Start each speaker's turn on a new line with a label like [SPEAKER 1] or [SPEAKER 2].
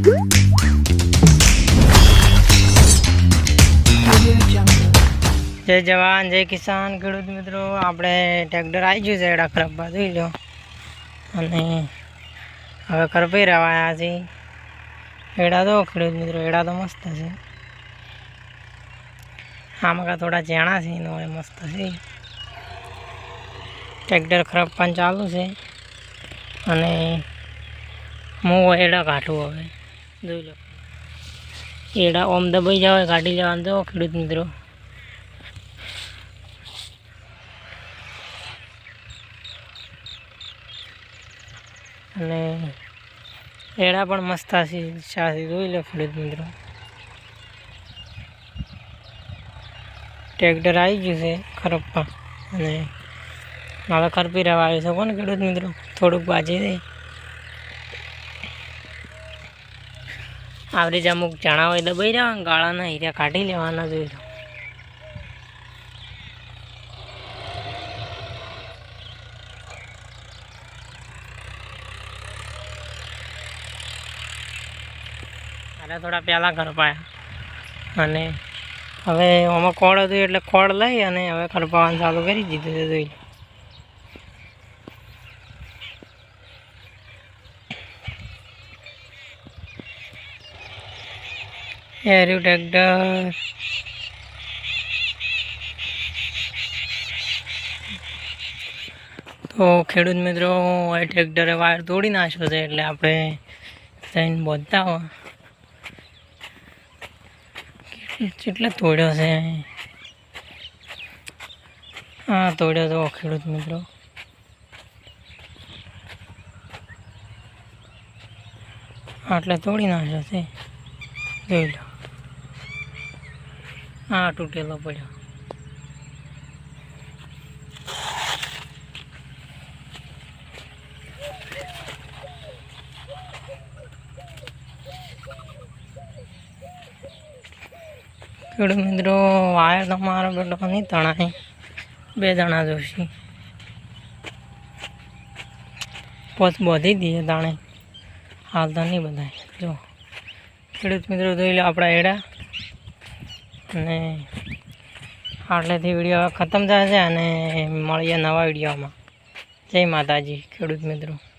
[SPEAKER 1] जय जवान जय किसान खेडूत मित्रों આપણે ટ્રેક્ટર આવી ગયું છે એડા ખરબા જોઈ લો અને હવે કરપી રહ્યા છે એડા તો ખેડૂત મિત્રો એડા તો મસ્ત છે આમાં થોડા જાણા છે નો મસ્ત છે ટ્રેક્ટર ખરબ પણ ચાલુ છે અને હું એડા કાઢું હવે જોઈ લો એડા ઓમ દબાઈ જાવ કાઢી લેવાનું તો ખેડૂત મિત્રો અને એડા પણ મસ્ત છે સાથી જોઈ લો ખેડૂત મિત્રો ટ્રેક્ટર આવી ગયું છે ખરપા અને હવે ખરપી રહેવા આવ્યું છે કોને ખેડૂત મિત્રો થોડુંક બાજી દે આવરી જ અમુક ચણા હોય દબાઈ રહ્યા ગાળાના હીરા કાઢી લેવાના જોઈ લો થોડા પહેલાં ખરપાયા અને હવે આમાં ખોળ હતું એટલે ખોળ લઈ અને હવે ખરપાવાનું ચાલુ કરી દીધું છે જોઈ એર્યું ટ્રેક્ટર તો ખેડૂત મિત્રો એ ટ્રેક્ટરે વાયર તોડી નાખ્યો છે એટલે આપણે થઈને બોલતા હોય કેટલા તોડ્યો છે હા તોડ્યો તો ખેડૂત મિત્રો આટલે તોડી નાખ્યો છે જોઈ લો હા તૂટેલો પડ્યો ખેડૂત મિત્રો વાયર તમારો બેટો નહીં તણાય 2 જણા જોશી પોત બોધી દઈએ તાણે હાલ તો નહીં બધાય જો ખેડૂત મિત્રો જોઈ લો આપણા એડા અને આટલેથી વિડીયો ખતમ થાય છે અને મળીએ નવા વિડીયોમાં જય માતાજી ખેડૂત મિત્રો।